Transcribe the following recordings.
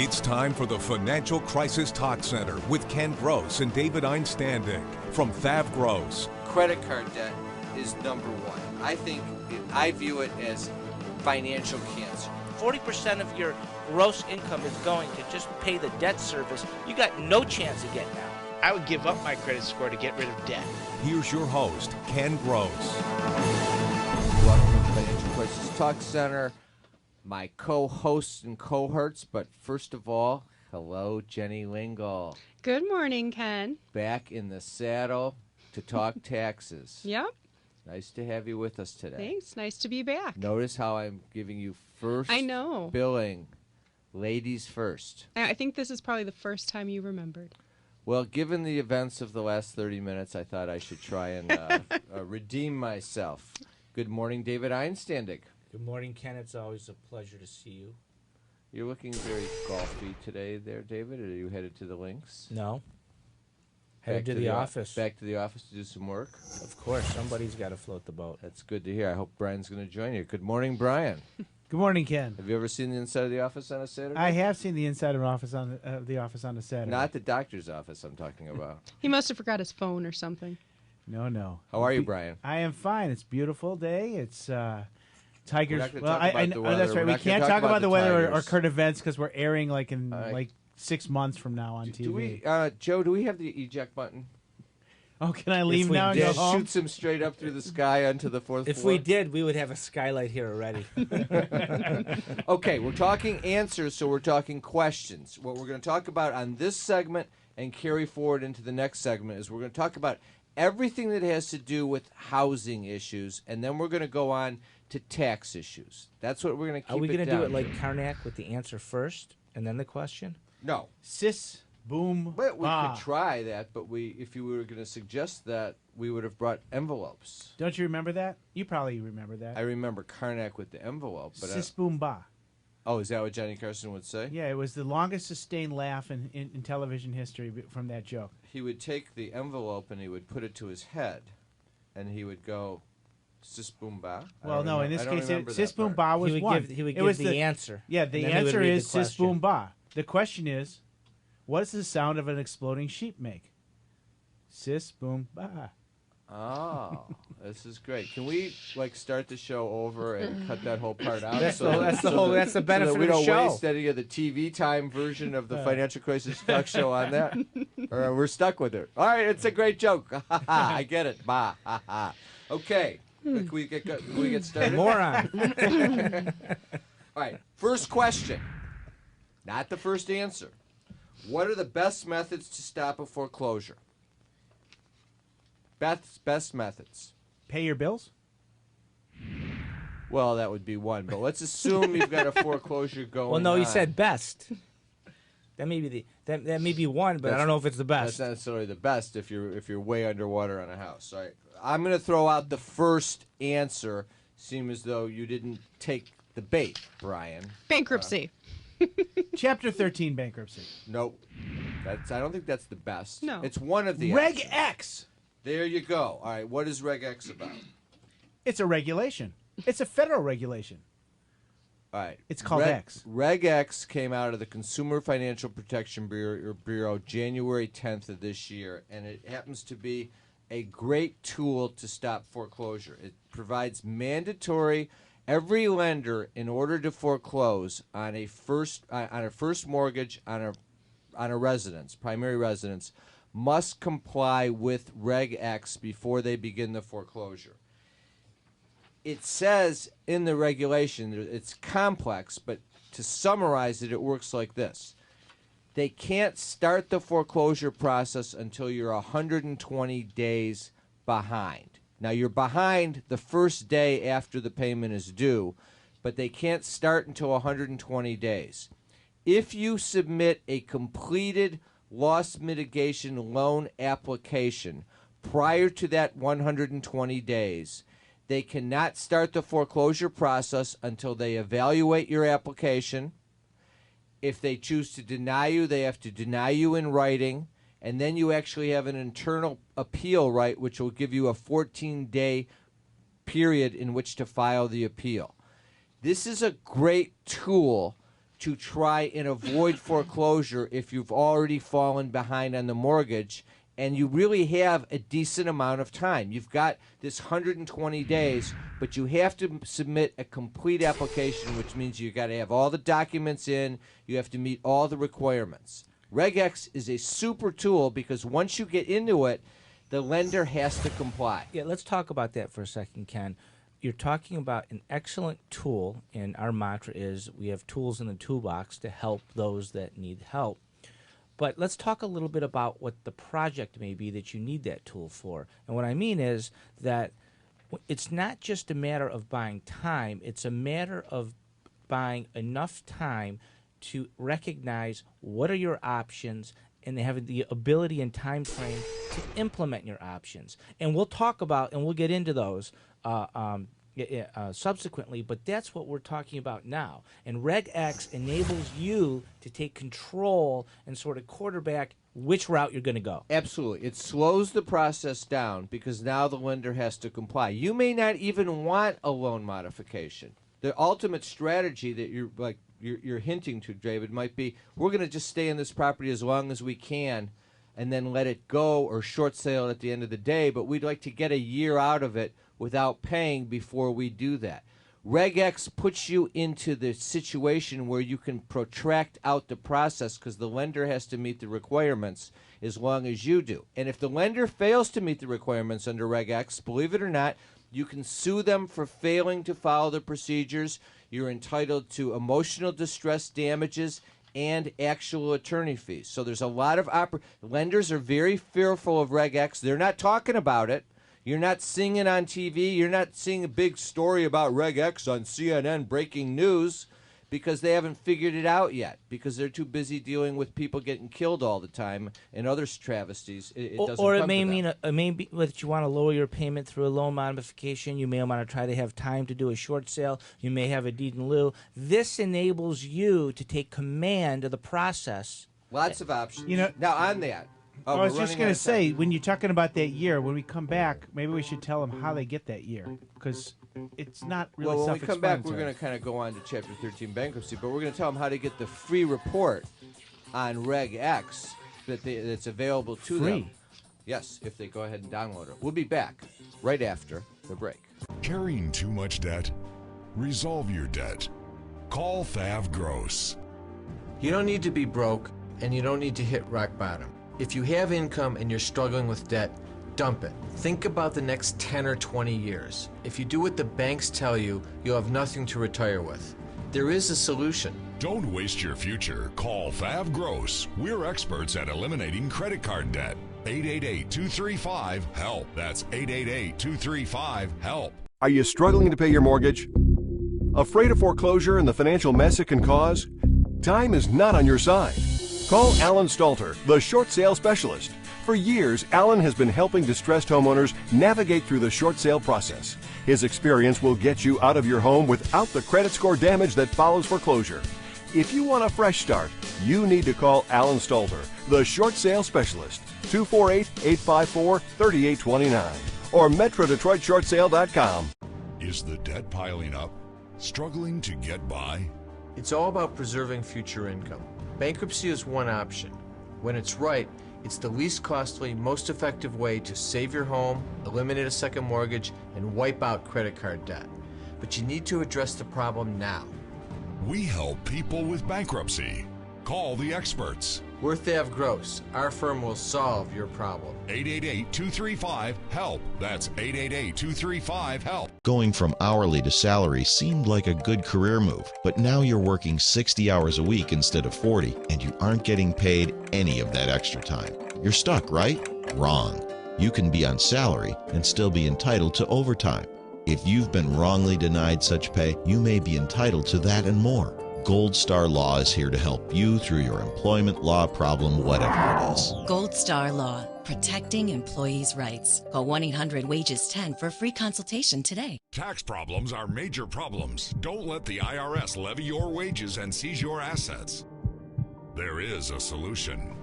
It's time for the Financial Crisis Talk Center with Ken Gross and David Einstandig from Thav Gross. Credit card debt is number one. I view it as financial cancer. 40% of your gross income is going to just pay the debt service. You got no chance of getting out. I would give up my credit score to get rid of debt. Here's your host, Ken Gross. Welcome to the Financial Crisis Talk Center. My co-hosts and cohorts, but first of all, hello, Jenny Lingle. Good morning, Ken. Back in the saddle to talk taxes. Yep. Nice to have you with us today. Thanks. Nice to be back. Notice how I'm giving you first I know. billing. Ladies first. I think this is probably the first time you remembered. Well, given the events of the last 30 minutes, I thought I should try and redeem myself. Good morning, David Einstandig. Good morning, Ken. It's always a pleasure to see you. You're looking very golfy today there, David. Are you headed to the links? No. Headed to the office. Back to the office to do some work? Of course. Somebody's got to float the boat. That's good to hear. I hope Brian's going to join you. Good morning, Brian. Good morning, Ken. Have you ever seen the inside of the office on a Saturday? I have seen the inside of the office on a Saturday. Not the doctor's office I'm talking about. He must have forgot his phone or something. No. How are you, Brian? I am fine. It's a beautiful day. It's Tigers. Well, that's right. We can't talk about the weather or current events because we're airing like in 6 months from now on TV. Do we, Joe? Do we have the eject button? Oh, can I leave now and Just go home? shoots him straight up through the sky onto the fourth floor. If we did, we would have a skylight here already. Okay, we're talking answers, so we're talking questions. What we're going to talk about on this segment and carry forward into the next segment is we're going to talk about everything that has to do with housing issues, and then we're going to go on to tax issues. That's what we're going to keep. Are we going to do it like Karnak with the answer first and then the question? No. Sis, boom, But we bah. could try that, but if you were going to suggest that, we would have brought envelopes. Don't you remember that? You probably remember that. I remember Karnak with the envelope. But Sis, boom, bah. oh, is that what Johnny Carson would say? Yeah, it was the longest sustained laugh in television history from that joke. He would take the envelope and he would put it to his head, and he would go, sis boom ba. Well, no, in this case, sis boom ba was one. He would give the answer. Yeah, the answer is sis boom ba. The question is, what does the sound of an exploding sheep make? Sis boom ba. Oh, this is great. Can we start the show over and cut that whole part out? That's the benefit so that of we the don't show. waste any of the TV time version of the Financial Crisis Talk Show on that. Or we're stuck with it. All right, it's a great joke. I get it. Ba. Okay. Can we get started? Moron. All right. First question. Not the first answer. What are the best methods to stop a foreclosure? Best methods. Pay your bills? Well, that would be one, but let's assume you've got a foreclosure going on. Well, no, you said best. That may be that may be one, but I don't know if it's the best. That's not necessarily the best if you're way underwater on a house. All right. I'm going to throw out the first answer. Seem as though you didn't take the bait, Brian. Bankruptcy. Chapter 13 bankruptcy. Nope. I don't think that's the best. No. It's one of the RegEx. There you go. All right. What is RegEx about? It's a regulation. It's a federal regulation. All right. It's called X. RegEx came out of the Consumer Financial Protection Bureau January 10th of this year, and it happens to be a great tool to stop foreclosure. It provides mandatory every lender in order to foreclose on a first mortgage on a residence, primary residence, must comply with RegEx before they begin the foreclosure. It says in the regulation, it's complex, but to summarize it, it works like this. They can't start the foreclosure process until you're 120 days behind. Now, you're behind the first day after the payment is due, but they can't start until 120 days. If you submit a completed loss mitigation loan application prior to that 120 days, they cannot start the foreclosure process until they evaluate your application. If they choose to deny you, they have to deny you in writing, and then you actually have an internal appeal right, which will give you a 14-day period in which to file the appeal. This is a great tool to try and avoid foreclosure if you've already fallen behind on the mortgage and you really have a decent amount of time. You've got this 120 days, but you have to submit a complete application, which means you got to have all the documents in, you have to meet all the requirements. RegEx is a super tool because once you get into it, the lender has to comply. Yeah, let's talk about that for a second, Ken. You're talking about an excellent tool, and our mantra is we have tools in the toolbox to help those that need help. But let's talk a little bit about what the project may be that you need that tool for. And what I mean is that it's not just a matter of buying time, it's a matter of buying enough time to recognize what are your options and they have the ability and time frame to implement your options. And we'll talk about, and we'll get into those subsequently, but that's what we're talking about now. And RegEx enables you to take control and sort of quarterback which route you're going to go. Absolutely. It slows the process down because now the lender has to comply. You may not even want a loan modification. The ultimate strategy that you're hinting to, David, might be we're going to just stay in this property as long as we can and then let it go or short sale it at the end of the day, but we'd like to get a year out of it without paying before we do that. RegEx puts you into the situation where you can protract out the process because the lender has to meet the requirements as long as you do. And if the lender fails to meet the requirements under RegEx, believe it or not, you can sue them for failing to follow the procedures. You're entitled to emotional distress damages and actual attorney fees. So there's a lot of lenders are very fearful of RegEx. They're not talking about it. You're not seeing it on TV. You're not seeing a big story about RegEx on CNN breaking news because they haven't figured it out yet because they're too busy dealing with people getting killed all the time and other travesties. It doesn't or come it may to them. mean it may be that you want to lower your payment through a loan modification. You may want to try to have time to do a short sale. You may have a deed in lieu. This enables you to take command of the process. Lots of options. You know, now on that. I was just going to say, when you're talking about that year, when we come back, maybe we should tell them how they get that year, because it's not really well, when we come back, self-explanatory. we're going to kind of go on to Chapter 13 bankruptcy, but we're going to tell them how to get the free report on RegEx that's available to them. Yes, if they go ahead and download it. We'll be back right after the break. Carrying too much debt? Resolve your debt. Call Thav Gross. You don't need to be broke, and you don't need to hit rock bottom. If you have income and you're struggling with debt, dump it. Think about the next 10 or 20 years. If you do what the banks tell you, you'll have nothing to retire with. There is a solution. Don't waste your future. Call Thav Gross. We're experts at eliminating credit card debt. 888-235-HELP. That's 888-235-HELP. Are you struggling to pay your mortgage? Afraid of foreclosure and the financial mess it can cause? Time is not on your side. Call Alan Stalter, the short sale specialist. For years, Alan has been helping distressed homeowners navigate through the short sale process. His experience will get you out of your home without the credit score damage that follows foreclosure. If you want a fresh start, you need to call Alan Stalter, the short sale specialist, 248-854-3829 or MetroDetroitShortSale.com. Is the debt piling up? Struggling to get by? It's all about preserving future income. Bankruptcy is one option. When it's right, it's the least costly, most effective way to save your home, eliminate a second mortgage, and wipe out credit card debt. But you need to address the problem now. We help people with bankruptcy. Call the experts. We're Thav Gross. Our firm will solve your problem. 888-235-HELP. That's 888-235-HELP. Going from hourly to salary seemed like a good career move, but now you're working 60 hours a week instead of 40, and you aren't getting paid any of that extra time. You're stuck, right? Wrong. You can be on salary and still be entitled to overtime. If you've been wrongly denied such pay, you may be entitled to that and more. Gold Star Law is here to help you through your employment law problem, whatever it is. Gold Star Law, protecting employees' rights. Call 1-800-WAGES-10 for a free consultation today. Tax problems are major problems. Don't let the IRS levy your wages and seize your assets. There is a solution.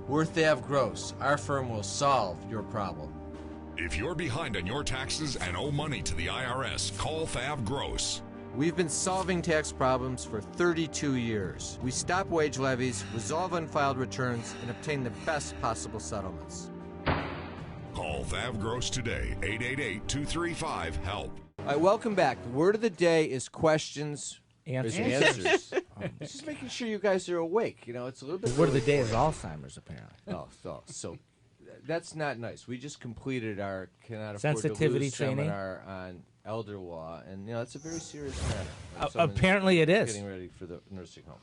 We're Thav Gross. Our firm will solve your problem. If you're behind on your taxes and owe money to the IRS, call Thav Gross. We've been solving tax problems for 32 years. We stop wage levies, resolve unfiled returns, and obtain the best possible settlements. Call Thav Gross today, 888-235-HELP. All right, welcome back. The word of the day is questions. Answers. Just making sure you guys are awake. You know, it's a little bit. The word of the early day for is you. Alzheimer's, apparently. So that's not nice. We just completed our cannot afford Sensitivity to lose training seminar on elder law, and it's a very serious matter. When someone's apparently it is. Getting ready for the nursing home.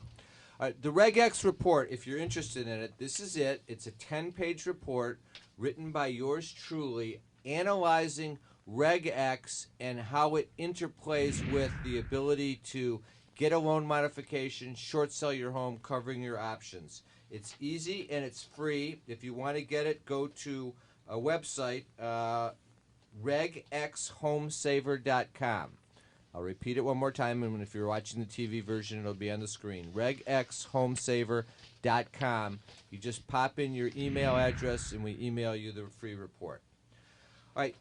All right, the RegEx report, if you're interested in it, this is it. It's a 10-page report written by yours truly, analyzing RegEx and how it interplays with the ability to get a loan modification, short sell your home, covering your options. It's easy and it's free. If you want to get it, go to a website, regexhomesaver.com. I'll repeat it one more time, and if you're watching the TV version, it'll be on the screen. regexhomesaver.com. You just pop in your email address, and we email you the free report. All right.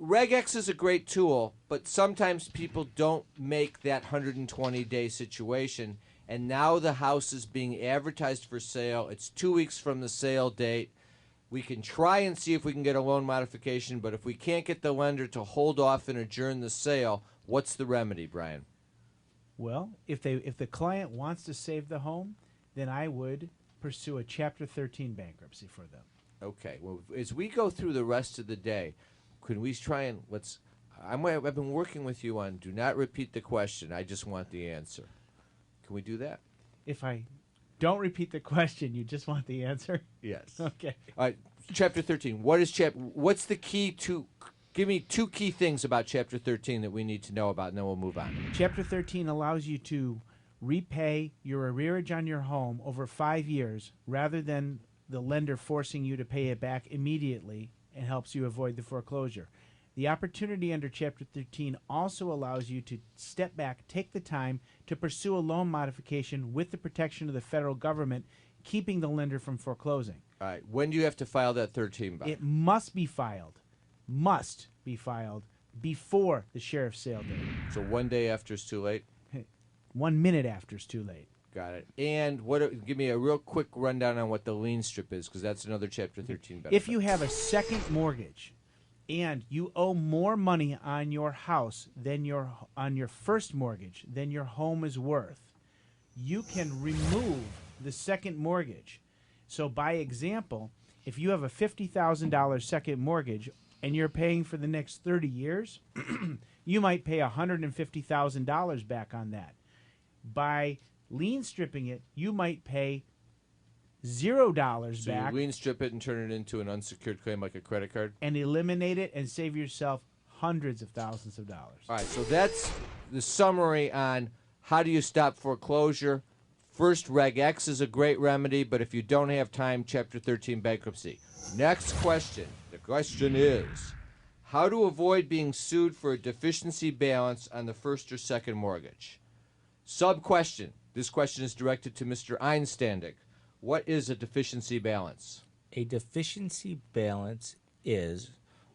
RegEx is a great tool, but sometimes people don't make that 120-day situation, and now the house is being advertised for sale. It's 2 weeks from the sale date. We can try and see if we can get a loan modification, but if we can't get the lender to hold off and adjourn the sale, what's the remedy, Brian? Well, if the client wants to save the home, then I would pursue a Chapter 13 bankruptcy for them. Okay. Well, as we go through the rest of the day, can we try and I've been working with you on do not repeat the question. I just want the answer. Can we do that? If I don't repeat the question, you just want the answer? Yes. Okay. All right. Chapter 13. What's the key to? Give me two key things about Chapter 13 that we need to know about, and then we'll move on. Chapter 13 allows you to repay your arrearage on your home over 5 years rather than the lender forcing you to pay it back immediately, and helps you avoid the foreclosure. The opportunity under Chapter 13 also allows you to step back, take the time to pursue a loan modification with the protection of the federal government, keeping the lender from foreclosing. All right. When do you have to file that 13 by? It must be filed before the sheriff's sale date. So 1 day after is too late? 1 minute after is too late. Got it. And give me a real quick rundown on what the lien strip is, because that's another Chapter 13 benefit. If you have a second mortgage and you owe more money on your house than on your first mortgage than your home is worth, you can remove the second mortgage. So by example, if you have a $50,000 second mortgage and you're paying for the next 30 years, you might pay $150,000 back on that. By lien stripping it, you might pay $0 So back. you lien strip it and turn it into an unsecured claim like a credit card? And eliminate it and save yourself hundreds of thousands of dollars. All right, so that's the summary on how do you stop foreclosure. First, RegEx is a great remedy, but if you don't have time, Chapter 13 bankruptcy. Next question. The question is, how to avoid being sued for a deficiency balance on the first or second mortgage. Sub-question. This question is directed to Mr. Einstandig. What is a deficiency balance? A deficiency balance is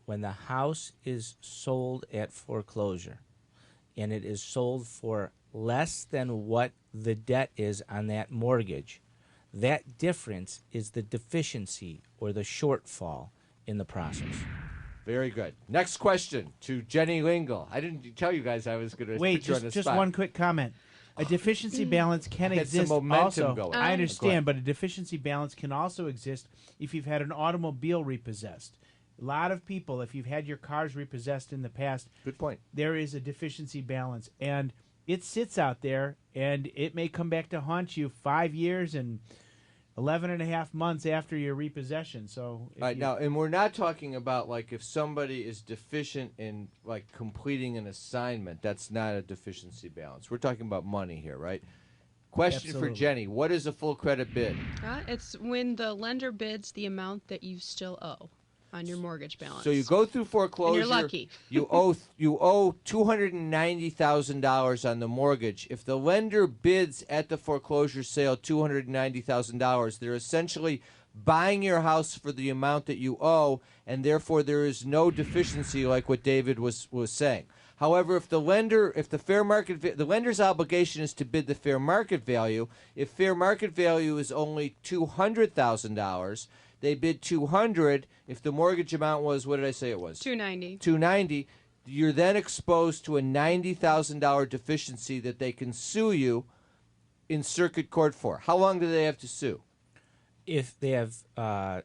when the house is sold at foreclosure and it is sold for less than what the debt is on that mortgage. That difference is the deficiency or the shortfall in the process. Very good. Next question to Jenny Lingle. I didn't tell you guys I was going to Wait, put you on the just spot. one quick comment. A deficiency balance can I had some exist momentum also. going. I Go understand, ahead. but a deficiency balance can also exist if you've had an automobile repossessed. A lot of people, if you've had your cars repossessed in the past, good point. There is a deficiency balance, and it sits out there, and it may come back to haunt you 5 years and 11 and a half months after your repossession. So, All right, now, and we're not talking about like if somebody is deficient in like completing an assignment. That's not a deficiency balance. We're talking about money here, right? Question Absolutely. for Jenny: what is a full credit bid? It's when the lender bids the amount that you still owe on your mortgage balance. So you go through foreclosure. And you're lucky. you owe $290,000 on the mortgage. If the lender bids at the foreclosure sale $290,000, they're essentially buying your house for the amount that you owe, and therefore there is no deficiency like what David was saying. However, if the lender's obligation is to bid the fair market value, if fair market value is only $200,000, they bid $200,000. If the mortgage amount was, what did I say it was? $290,000. You're then exposed to a $90,000 deficiency that they can sue you in circuit court for. How long do they have to sue? If they have,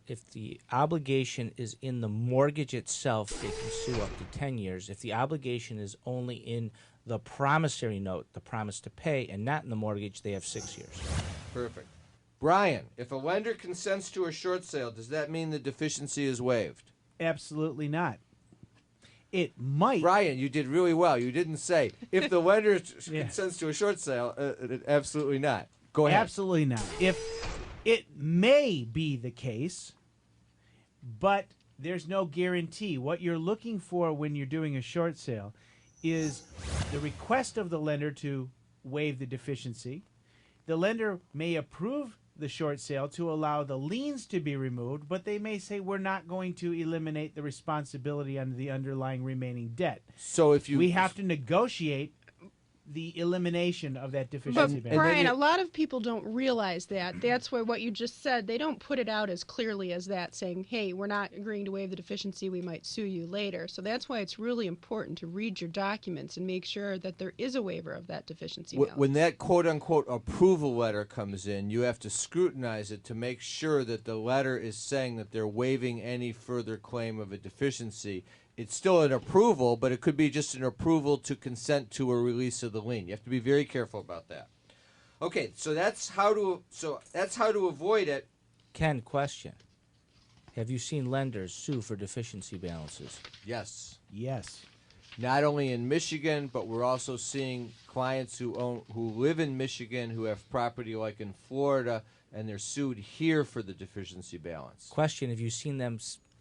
if the obligation is in the mortgage itself, they can sue up to 10 years. If the obligation is only in the promissory note, the promise to pay, and not in the mortgage, they have 6 years. Perfect. Brian, if a lender consents to a short sale, does that mean the deficiency is waived? Absolutely not. It might. Brian, you did really well. You didn't say, if the lender consents to a short sale, absolutely not. Go ahead. Absolutely not. It may be the case, but there's no guarantee. What you're looking for when you're doing a short sale is the request of the lender to waive the deficiency. The lender may approve the short sale to allow the liens to be removed, but they may say we're not going to eliminate the responsibility under the underlying remaining debt. So we have to negotiate the elimination of that deficiency balance. Brian, a lot of people don't realize that. That's why what you just said, they don't put it out as clearly as that, saying, hey, we're not agreeing to waive the deficiency, we might sue you later. So that's why it's really important to read your documents and make sure that there is a waiver of that deficiency balance. When that quote-unquote approval letter comes in, you have to scrutinize it to make sure that the letter is saying that they're waiving any further claim of a deficiency. It's still an approval, but it could be just an approval to consent to a release of the lien. You have to be very careful about that. Okay, so that's how to avoid it. Ken, question. Have you seen lenders sue for deficiency balances? Yes. Yes. Not only in Michigan, but we're also seeing clients who live in Michigan who have property like in Florida, and they're sued here for the deficiency balance. Question, have you seen them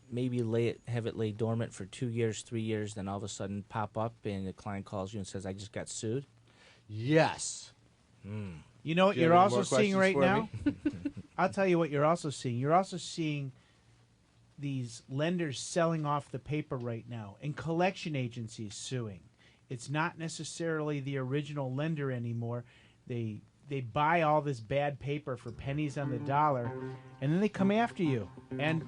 maybe have it lay dormant for 2 years, 3 years, then all of a sudden pop up and the client calls you and says, I just got sued? Yes. You know what you're also seeing right now? I'll tell you what you're also seeing. You're also seeing these lenders selling off the paper right now and collection agencies suing. It's not necessarily the original lender anymore. They buy all this bad paper for pennies on the dollar, and then they come after you. And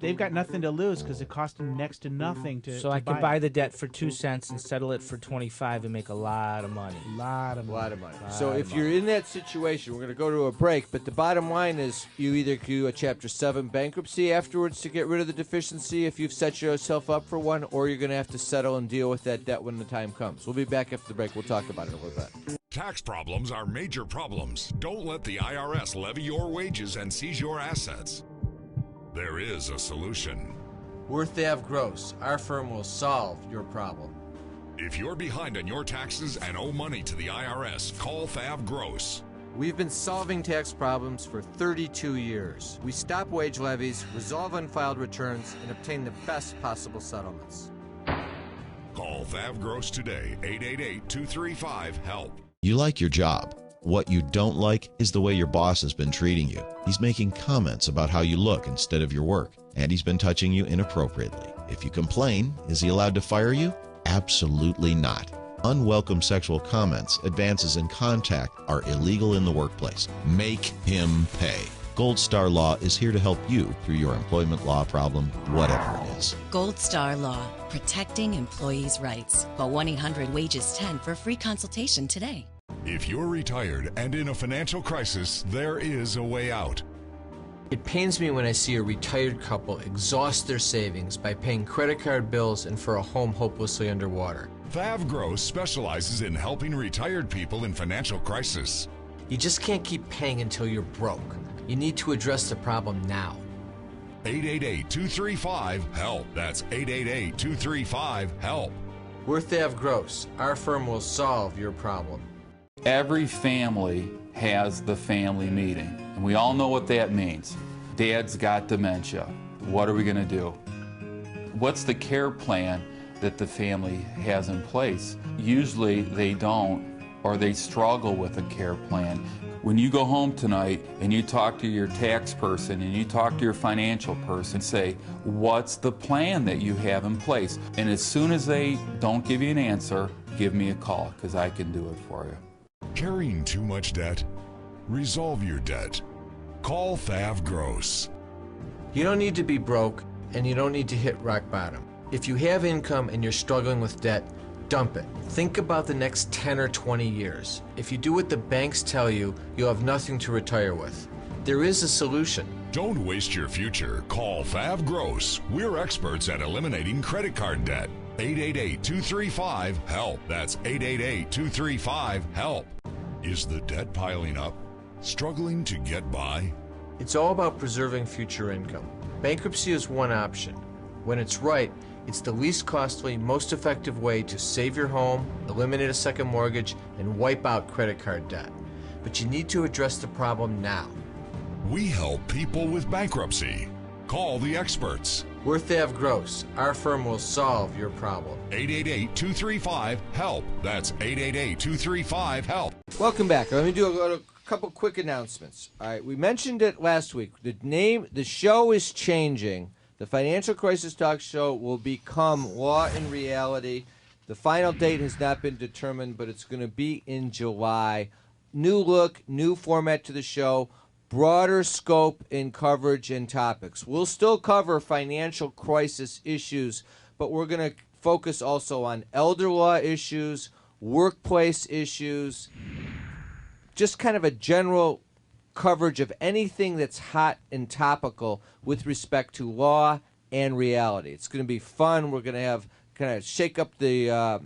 they've got nothing to lose because it cost them next to nothing to So I can buy the debt for 2 cents and settle it for 25 and make a lot of money. A lot of money. So if you're in that situation, we're going to go to a break, but the bottom line is you either do a Chapter 7 bankruptcy afterwards to get rid of the deficiency if you've set yourself up for one, or you're going to have to settle and deal with that debt when the time comes. We'll be back after the break. We'll talk about it a little bit. Tax problems are major problems. Don't let the IRS levy your wages and seize your assets. There is a solution. Worth Ave Gross. Our firm will solve your problem. If you're behind on your taxes and owe money to the IRS, call Fav Gross. We've been solving tax problems for 32 years. We stop wage levies, resolve unfiled returns, and obtain the best possible settlements. Call Fav Gross today, 888-235-HELP. You like your job. What you don't like is the way your boss has been treating you. He's making comments about how you look instead of your work, and he's been touching you inappropriately. If you complain, is he allowed to fire you? Absolutely not. Unwelcome sexual comments, advances, and contact are illegal in the workplace. Make him pay. Gold Star Law is here to help you through your employment law problem, whatever it is. Gold Star Law, protecting employees' rights. Call 1-800-WAGES-10 for a free consultation today. If you're retired and in a financial crisis, there is a way out. It pains me when I see a retired couple exhaust their savings by paying credit card bills and for a home hopelessly underwater. Fav Gross specializes in helping retired people in financial crisis. You just can't keep paying until you're broke. You need to address the problem now. 888-235-HELP. That's 888-235-HELP. Worth Ave Gross. Our firm will solve your problem. Every family has the family meeting, and we all know what that means. Dad's got dementia. What are we going to do? What's the care plan that the family has in place? Usually they don't or they struggle with a care plan. When you go home tonight and you talk to your tax person and you talk to your financial person, say, what's the plan that you have in place? And as soon as they don't give you an answer, give me a call, because I can do it for you. Carrying too much debt? Resolve your debt. Call Thav Gross. You don't need to be broke, and you don't need to hit rock bottom. If you have income and you're struggling with debt, dump it. Think about the next 10 or 20 years. If you do what the banks tell you, you'll have nothing to retire with. There is a solution. Don't waste your future. Call Thav Gross. We're experts at eliminating credit card debt. 888-235-HELP. That's 888-235-HELP. Is the debt piling up? Struggling to get by? It's all about preserving future income. Bankruptcy is one option. When it's right, it's the least costly, most effective way to save your home, eliminate a second mortgage, and wipe out credit card debt. But you need to address the problem now. We help people with bankruptcy. Call the experts. We're Thav Gross. Our firm will solve your problem. 888-235-HELP. That's 888-235-HELP. Welcome back. Let me do a couple quick announcements. All right, we mentioned it last week. The show is changing. The Financial Crisis Talk Show will become Law and Reality. The final date has not been determined, but it's going to be in July. New look, new format to the show, broader scope in coverage and topics. We'll still cover financial crisis issues, but we're going to focus also on elder law issues, workplace issues, just kind of a general coverage of anything that's hot and topical with respect to law and reality. It's going to be fun. We're going to have kind of shake up the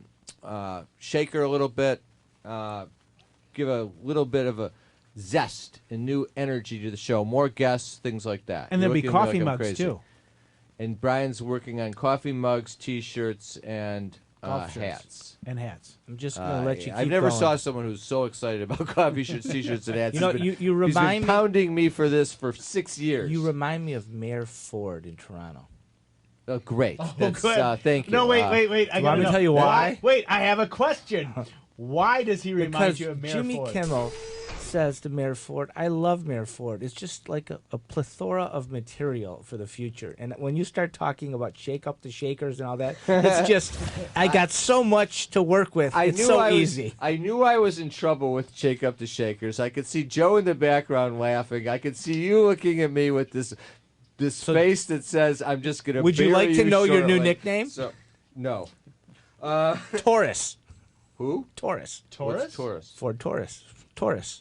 shaker a little bit, give a little bit of a zest and new energy to the show. More guests, things like that. And there'll be coffee mugs, too. And Brian's working on coffee mugs, T-shirts, and hats. And hats. I'm just going to let you keep I never going. saw someone who's so excited about coffee shirts, T-shirts, and hats. You know, you remind he's been me, pounding me for this for 6 years. You remind me of Mayor Ford in Toronto. Oh, great. Oh, That's, good. Thank you. No, wait. I want me to tell you why? Wait, I have a question. Why does he remind Because you of Mayor Jimmy Ford? Kimmel says to Mayor Ford, I love Mayor Ford. It's just like a plethora of material for the future. And when you start talking about shake up the shakers and all that, it's just, I got so much to work with. It's so easy. I knew I was in trouble with Shake Up the Shakers. I could see Joe in the background laughing. I could see you looking at me with this face that says, I'm just going to Would you like to know your new shortly." nickname? No. Taurus. Who? Taurus. What's Taurus? Ford Taurus. Taurus.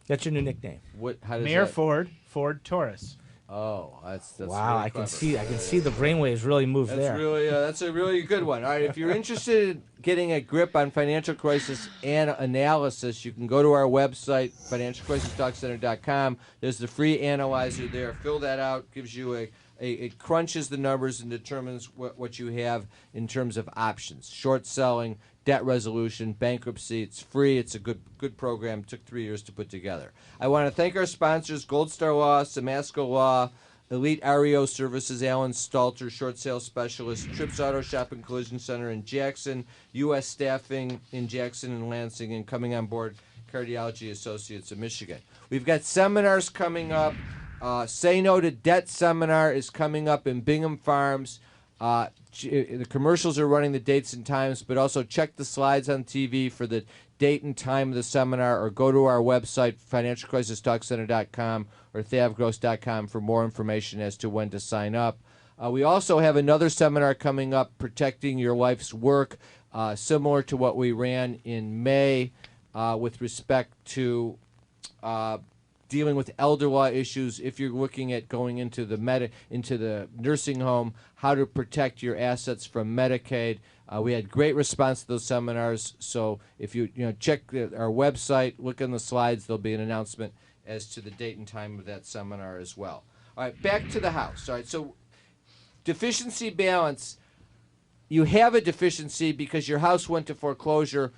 That's your new nickname. How does Mayor that... Ford Taurus. Oh, that's wow! really I can clever. see the brainwaves really move there. That's a really good one. All right, if you're interested in getting a grip on financial crisis and analysis, you can go to our website, financialcrisistalkcenter.com. There's the free analyzer there. Fill that out. Gives you it crunches the numbers and determines what you have in terms of options: short selling, debt resolution, bankruptcy. It's free. It's a good program. It took 3 years to put together. I want to thank our sponsors: Gold Star Law, Samasco Law, Elite REO Services, Alan Stalter, Short Sale Specialist, Trips Auto Shop and Collision Center in Jackson, U.S. Staffing in Jackson and Lansing, and coming on board, Cardiology Associates of Michigan. We've got seminars coming up. Say No to Debt seminar is coming up in Bingham Farms. The commercials are running the dates and times, but also check the slides on TV for the date and time of the seminar, or go to our website, financialcrisistalkcenter.com or thavgross.com, for more information as to when to sign up. We also have another seminar coming up, Protecting Your Life's Work, similar to what we ran in May with respect to dealing with elder law issues. If you're looking at going into the nursing home, how to protect your assets from Medicaid. We had great response to those seminars. So if you check our website, look on the slides, there'll be an announcement as to the date and time of that seminar as well. All right, back to the house. All right, so deficiency balance. You have a deficiency because your house went to foreclosure.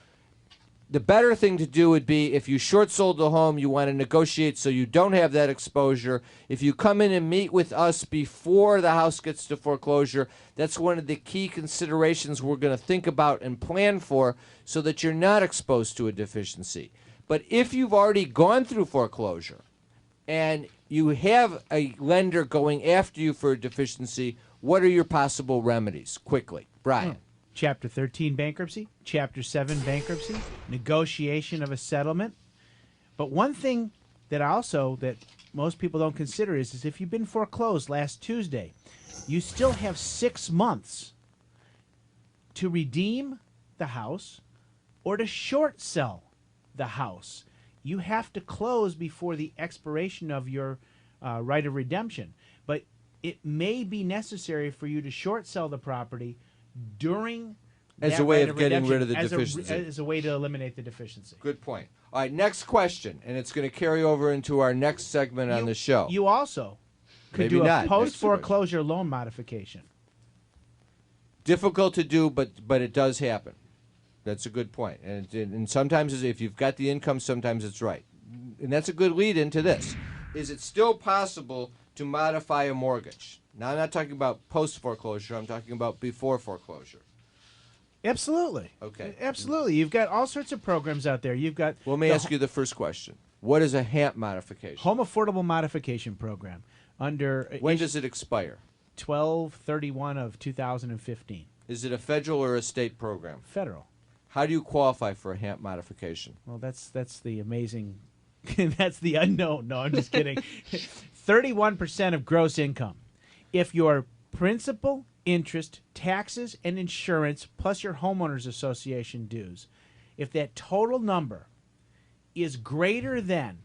the better thing to do would be if you short sold the home, you want to negotiate so you don't have that exposure. If you come in and meet with us before the house gets to foreclosure, that's one of the key considerations we're going to think about and plan for so that you're not exposed to a deficiency. But if you've already gone through foreclosure and you have a lender going after you for a deficiency, what are your possible remedies? Quickly, Brian. Chapter 13 bankruptcy, Chapter 7 bankruptcy, negotiation of a settlement. But one thing that most people don't consider is if you've been foreclosed last Tuesday, you still have 6 months to redeem the house or to short sell the house. You have to close before the expiration of your right of redemption. But it may be necessary for you to short sell the property during as a way of getting rid of the deficiency. As a way to eliminate the deficiency. Good point. All right, next question, and it's going to carry over into our next segment on the show. You also could do a post-foreclosure loan modification. Difficult to do, but it does happen. That's a good point. And sometimes if you've got the income, sometimes it's right. And that's a good lead into this. Is it still possible to modify a mortgage? Now, I'm not talking about post-foreclosure. I'm talking about before foreclosure. Absolutely. Okay. Absolutely. You've got all sorts of programs out there. You've got. Well, let me ask you the first question. What is a HAMP modification? Home Affordable Modification Program. When does it expire? 12/31 of 2015. Is it a federal or a state program? Federal. How do you qualify for a HAMP modification? Well, that's the amazing. That's the unknown. No, I'm just kidding. 31% of gross income. If your principal, interest, taxes, and insurance, plus your homeowners association dues, if that total number is greater than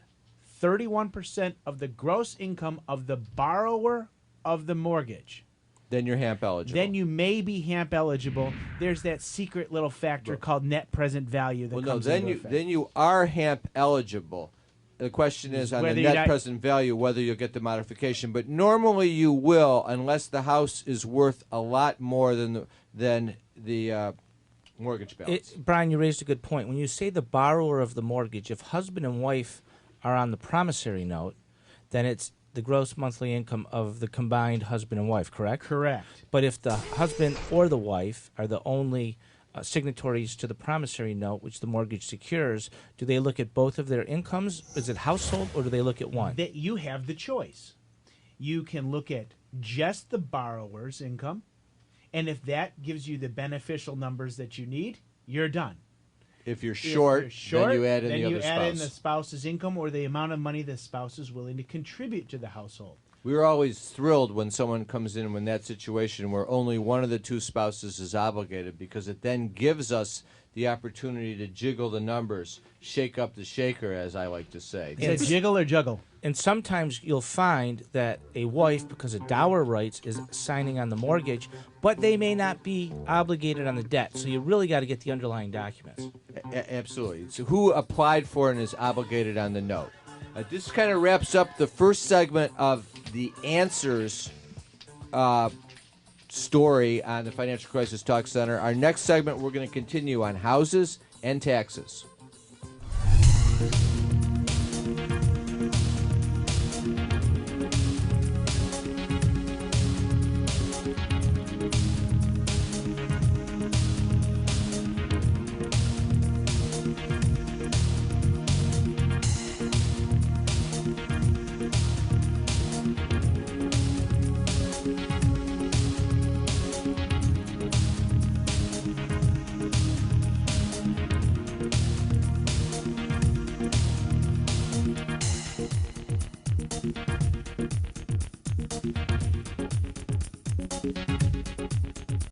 31% of the gross income of the borrower of the mortgage, then you're HAMP eligible. Then you may be HAMP eligible. There's that secret little factor called net present value that comes into effect. Then you are HAMP eligible. The question is on the net present value whether you'll get the modification, but normally you will unless the house is worth a lot more than the mortgage balance. Brian, you raised a good point. When you say the borrower of the mortgage, if husband and wife are on the promissory note, then it's the gross monthly income of the combined husband and wife, correct? Correct. But if the husband or the wife are the only signatories to the promissory note, which the mortgage secures, do they look at both of their incomes? Is it household, or do they look at one? You have the choice. You can look at just the borrower's income, and if that gives you the beneficial numbers that you need, you're done. If you're short, then you add in the other spouse. Then you add in the spouse's income or the amount of money the spouse is willing to contribute to the household. We're always thrilled when someone comes in that situation where only one of the two spouses is obligated, because it then gives us the opportunity to jiggle the numbers, shake up the shaker, as I like to say. Is it jiggle or juggle? And sometimes you'll find that a wife, because of dower rights, is signing on the mortgage, but they may not be obligated on the debt. So you really got to get the underlying documents. Absolutely. So who applied for and is obligated on the note? This kind of wraps up the first segment of the Answers story on the Financial Crisis Talk Center. Our next segment, we're going to continue on houses and taxes.